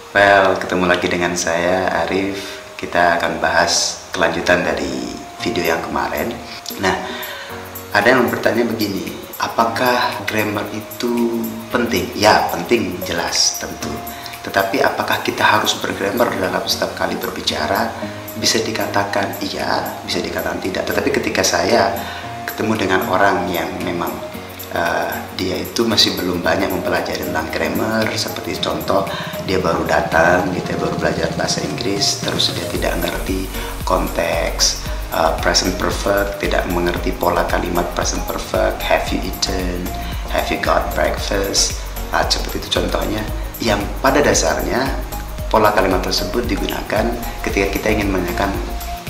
Well, ketemu lagi dengan saya, Arif. Kita akan bahas kelanjutan dari video yang kemarin. Nah, ada yang bertanya begini, apakah grammar itu penting? Ya, penting, jelas, tentu. Tetapi apakah kita harus bergrammar dalam setiap kali berbicara? Bisa dikatakan iya, bisa dikatakan tidak. Tetapi ketika saya ketemu dengan orang yang memang dia itu masih belum banyak mempelajari tentang grammar, seperti contoh dia baru datang gitu, baru belajar bahasa Inggris, terus dia tidak mengerti konteks present perfect, tidak mengerti pola kalimat present perfect, have you eaten, have you got breakfast, seperti itu contohnya, yang pada dasarnya pola kalimat tersebut digunakan ketika kita ingin menanyakan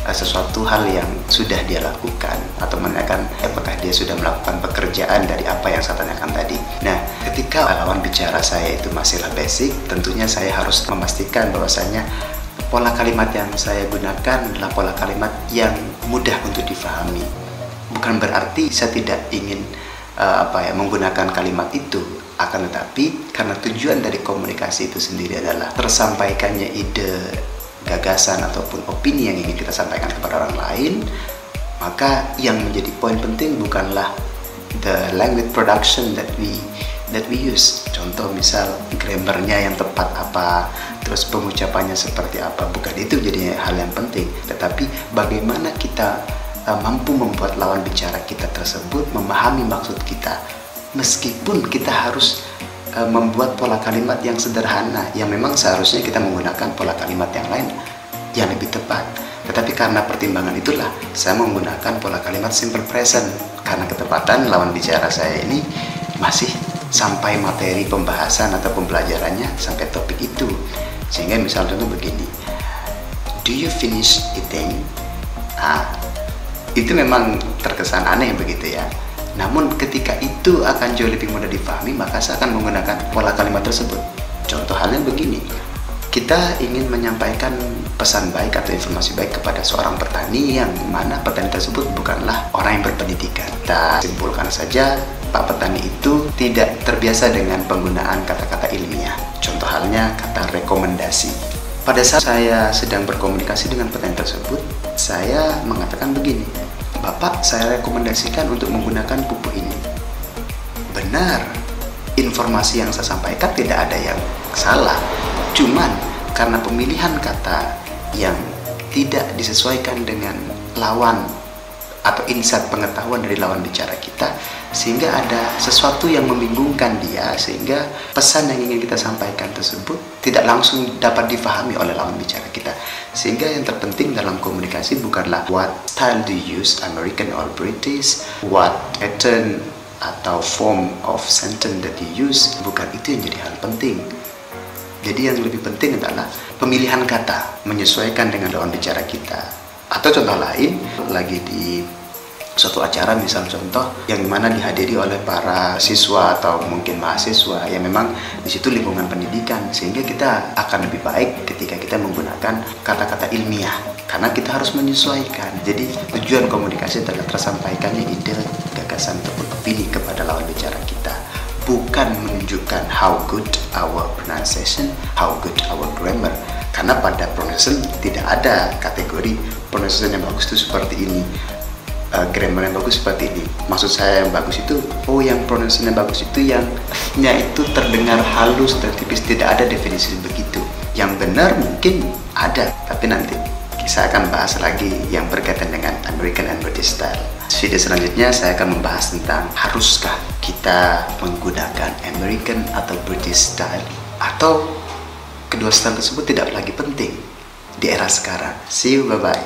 sesuatu hal yang sudah dia lakukan, atau menanyakan apakah dia sudah melakukan pekerjaan dari apa yang saya tanyakan tadi. Nah, ketika lawan bicara saya itu masihlah basic, tentunya saya harus memastikan bahwasanya pola kalimat yang saya gunakan adalah pola kalimat yang mudah untuk difahami. Bukan berarti saya tidak ingin menggunakan kalimat itu, akan tetapi karena tujuan dari komunikasi itu sendiri adalah tersampaikannya ide, gagasan ataupun opini yang ingin kita sampaikan kepada orang lain, maka yang menjadi poin penting bukanlah the language production that we use. Contoh misal grammarnya yang tepat apa, terus pengucapannya seperti apa, bukan itu jadi hal yang penting, tetapi bagaimana kita mampu membuat lawan bicara kita tersebut memahami maksud kita, meskipun kita harus membuat pola kalimat yang sederhana, yang memang seharusnya kita menggunakan pola kalimat yang lain yang lebih tepat. Tetapi karena pertimbangan itulah saya menggunakan pola kalimat simple present, karena ketepatan lawan bicara saya ini masih sampai materi pembahasan atau pembelajarannya sampai topik itu. Sehingga misalnya contoh begini, do you finish eating? Itu memang terkesan aneh begitu ya. Namun ketika itu akan jauh lebih mudah difahami, maka saya akan menggunakan pola kalimat tersebut. Contoh halnya begini, kita ingin menyampaikan pesan baik atau informasi baik kepada seorang petani yang mana petani tersebut bukanlah orang yang berpendidikan. Kita simpulkan saja, Pak petani itu tidak terbiasa dengan penggunaan kata-kata ilmiah. Contoh halnya kata rekomendasi. Pada saat saya sedang berkomunikasi dengan petani tersebut, saya mengatakan begini, Bapak, saya rekomendasikan untuk menggunakan pupuk ini. Benar, informasi yang saya sampaikan tidak ada yang salah. Cuman karena pemilihan kata yang tidak disesuaikan dengan lawan atau insight pengetahuan dari lawan bicara kita, sehingga ada sesuatu yang membingungkan dia, sehingga pesan yang ingin kita sampaikan tersebut tidak langsung dapat difahami oleh lawan bicara kita. Sehingga yang terpenting dalam komunikasi bukanlah what style do you use, American or British, what pattern atau form of sentence that you use, bukan itu yang jadi hal penting. Jadi yang lebih penting adalah pemilihan kata menyesuaikan dengan lawan bicara kita. Atau contoh lain, lagi di suatu acara, misal contoh yang mana dihadiri oleh para siswa atau mungkin mahasiswa yang memang di situ lingkungan pendidikan, sehingga kita akan lebih baik ketika kita menggunakan kata-kata ilmiah karena kita harus menyesuaikan. Jadi tujuan komunikasi adalah tersampaikannya ide, gagasan ataupun opini kepada lawan bicara kita, bukan menunjukkan how good our pronunciation, how good our grammar. Karena pada pronunciation tidak ada kategori pronunciation yang bagus itu seperti ini, grammar yang bagus seperti ini. Maksud saya yang bagus itu, yang pronunciation yang bagus itu yang itu terdengar halus dan tipis, tidak ada definisi begitu. Yang benar mungkin ada, tapi nanti saya akan bahas lagi yang berkaitan dengan American and British style. Video selanjutnya saya akan membahas tentang haruskah kita menggunakan American atau British style, atau kedua style tersebut tidak lagi penting di era sekarang. See you, bye-bye.